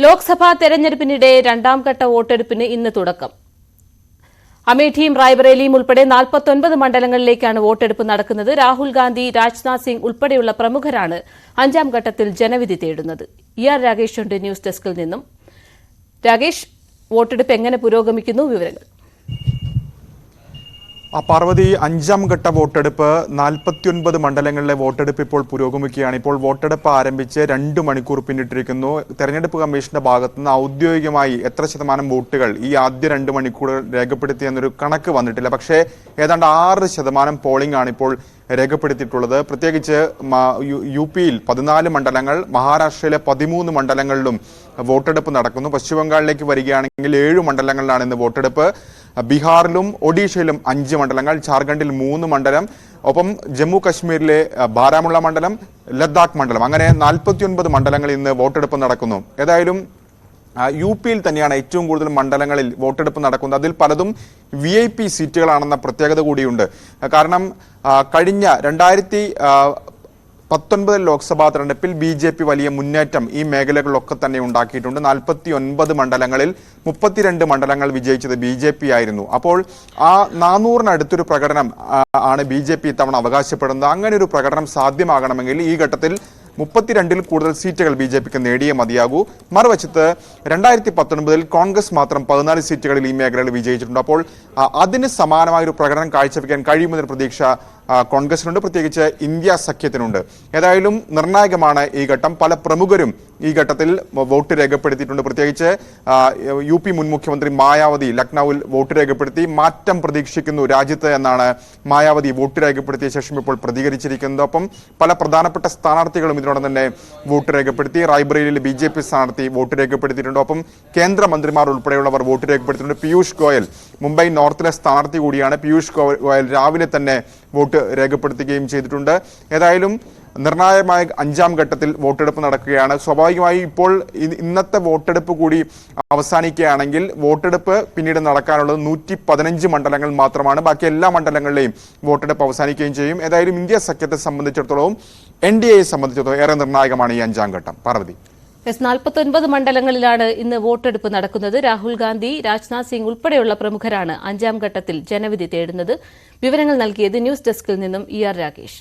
ലോക്സഭാ തെരഞ്ഞെടുപ്പിനിടെ രണ്ടാം ഘട്ട വോട്ടെടുപ്പിന് ഇന്ന് തുടക്കം. അമേഠിയും റായ്ബറേലിയും ഉൾപ്പെടെ 49 മണ്ഡലങ്ങളിലേക്കാണ് വോട്ടെടുപ്പ് നടക്കുന്നത്. രാഹുൽ ഗാന്ധി, രാജ്നാഥ് സിംഗ് ഉൾപ്പെടെയുള്ള പ്രമുഖരാണ് അഞ്ചാം ഘട്ടത്തിൽ ജനവിധി തേടുന്നത്. രാകേഷ് ഉണ്ട് ന്യൂസ് ഡെസ്കിൽ നിന്നും. രാകേഷ്, വോട്ടെടുപ്പ് എങ്ങനെ പുരോഗമിക്കുന്നു? വിവരങ്ങൾ. പാർവതി, അഞ്ചാം ഘട്ട വോട്ടെടുപ്പ് 49 മണ്ഡലങ്ങളിലെ വോട്ടെടുപ്പ് ഇപ്പോൾ പുരോഗമിക്കുകയാണ്. ഇപ്പോൾ വോട്ടെടുപ്പ് ആരംഭിച്ച് 2 മണിക്കൂർ പിന്നിട്ടിരിക്കുന്നു. തെരഞ്ഞെടുപ്പ് കമ്മീഷന്റെ ഭാഗത്തുനിന്ന് ഔദ്യോഗികമായി എത്ര ശതമാനം വോട്ടുകൾ ഈ ആദ്യ 2 മണിക്കൂർ രേഖപ്പെടുത്തിയെന്നൊരു കണക്ക് വന്നിട്ടില്ല. പക്ഷേ ഏതാണ്ട് 6% പോളിംഗ് ആണ് ഇപ്പോൾ രേഖപ്പെടുത്തിയിട്ടുള്ളത്. പ്രത്യേകിച്ച് യു.പിയിൽ 14 മണ്ഡലങ്ങൾ, മഹാരാഷ്ട്രയിലെ 13 മണ്ഡലങ്ങളിലും വോട്ടെടുപ്പ് നടക്കുന്നു. പശ്ചിമബംഗാളിലേക്ക് വരികയാണെങ്കിൽ 7 മണ്ഡലങ്ങളിലാണ് ഇന്ന് വോട്ടെടുപ്പ്. ബീഹാറിലും ഒഡീഷയിലും 5 മണ്ഡലങ്ങൾ, ജാർഖണ്ഡിൽ 3 മണ്ഡലം, ഒപ്പം ജമ്മു കശ്മീരിലെ ബാരാമുള്ള മണ്ഡലം, ലഡാക്ക് മണ്ഡലം, അങ്ങനെ 49 മണ്ഡലങ്ങളിൽ ഇന്ന് വോട്ടെടുപ്പ് നടക്കുന്നു. ഏതായാലും യു.പിയിൽ തന്നെയാണ് ഏറ്റവും കൂടുതൽ മണ്ഡലങ്ങളിൽ വോട്ടെടുപ്പ് നടക്കുന്നത്. അതിൽ പലതും VIP സീറ്റുകളാണെന്ന പ്രത്യേകത കൂടിയുണ്ട്. കാരണം കഴിഞ്ഞ 2019 ലോക്സഭാ തെരഞ്ഞെടുപ്പിൽ BJP വലിയ മുന്നേറ്റം ഈ മേഖലകളിലൊക്കെ തന്നെ ഉണ്ടാക്കിയിട്ടുണ്ട്. 49 മണ്ഡലങ്ങളിൽ 32 മണ്ഡലങ്ങൾ വിജയിച്ചത് BJP ആയിരുന്നു. അപ്പോൾ ആ 400-നടുത്തൊരു പ്രകടനം ആണ് BJP ഇത്തവണ അവകാശപ്പെടുന്നത്. അങ്ങനെ ഒരു പ്രകടനം സാധ്യമാകണമെങ്കിൽ ഈ ഘട്ടത്തിൽ 32-ൽ കൂടുതൽ സീറ്റുകൾ BJPക്ക് നേടിയേ മതിയാകൂ. മറുവശത്ത് 2019-ൽ കോൺഗ്രസ് മാത്രം 14 സീറ്റുകളിൽ ഈ മേഖലയിൽ വിജയിച്ചിട്ടുണ്ട്. അപ്പോൾ അതിന് സമാനമായൊരു പ്രകടനം കാഴ്ചവെക്കാൻ കഴിയുമെന്നൊരു പ്രതീക്ഷ കോൺഗ്രസിനുണ്ട്, പ്രത്യേകിച്ച് ഇന്ത്യ സഖ്യത്തിനുണ്ട്. ഏതായാലും നിർണായകമാണ് ഈ ഘട്ടം. പല പ്രമുഖരും ഈ ഘട്ടത്തിൽ വോട്ട് രേഖപ്പെടുത്തിയിട്ടുണ്ട്. പ്രത്യേകിച്ച് UP മുൻ മുഖ്യമന്ത്രി മായാവതി ലക്നൌവിൽ വോട്ട് രേഖപ്പെടുത്തി. മാറ്റം പ്രതീക്ഷിക്കുന്നു രാജ്യത്ത് എന്നാണ് മായാവതി വോട്ട് രേഖപ്പെടുത്തിയ ശേഷം ഇപ്പോൾ പ്രതികരിച്ചിരിക്കുന്നത്. ഒപ്പം പല പ്രധാനപ്പെട്ട സ്ഥാനാർത്ഥികളും ഇതിനോടൊപ്പം തന്നെ വോട്ട് രേഖപ്പെടുത്തി. റായ്ബറേലിയിൽ BJP സ്ഥാനാർത്ഥി വോട്ട് രേഖപ്പെടുത്തിയിട്ടുണ്ട്. ഒപ്പം കേന്ദ്രമന്ത്രിമാർ ഉൾപ്പെടെയുള്ളവർ വോട്ട് രേഖപ്പെടുത്തിയിട്ടുണ്ട്. പീയൂഷ് ഗോയൽ മുംബൈ നോർത്തിലെ സ്ഥാനാർത്ഥി കൂടിയാണ്. പീയൂഷ് ഗോയൽ രാവിലെ തന്നെ വോട്ട് രേഖപ്പെടുത്തുകയും ചെയ്തിട്ടുണ്ട്. ഏതായാലും നിർണായകമായ 5ാം ഘട്ടത്തിൽ വോട്ടെടുപ്പ് നടക്കുകയാണ്. സ്വാഭാവികമായി ഇപ്പോൾ ഇന്നത്തെ വോട്ടെടുപ്പ് കൂടി അവസാനിക്കുകയാണെങ്കിൽ വോട്ടെടുപ്പ് പിന്നീട് നടക്കാനുള്ളത് 115 മണ്ഡലങ്ങൾ മാത്രമാണ്. ബാക്കി എല്ലാ മണ്ഡലങ്ങളിലെയും വോട്ടെടുപ്പ് അവസാനിക്കുകയും ചെയ്യും. ഏതായാലും ഇന്ത്യ സഖ്യത്തെ സംബന്ധിച്ചിടത്തോളം NDAയെ സംബന്ധിച്ചിടത്തോളം ഏറെ നിർണായകമാണ് ഈ 5ാം ഘട്ടം. പാർവതി, 49 മണ്ഡലങ്ങളിലാണ് ഇന്ന് വോട്ടെടുപ്പ് നടക്കുന്നത്. രാഹുൽ ഗാന്ധി, രാജ്നാഥ് സിംഗ് ഉൾപ്പെടെയുള്ള പ്രമുഖരാണ് 5ാം ഘട്ടത്തിൽ ജനവിധി തേടുന്നത്. വിവരങ്ങൾ നൽകിയത് ന്യൂസ് ഡെസ്കിൽ നിന്നും രാകേഷ്.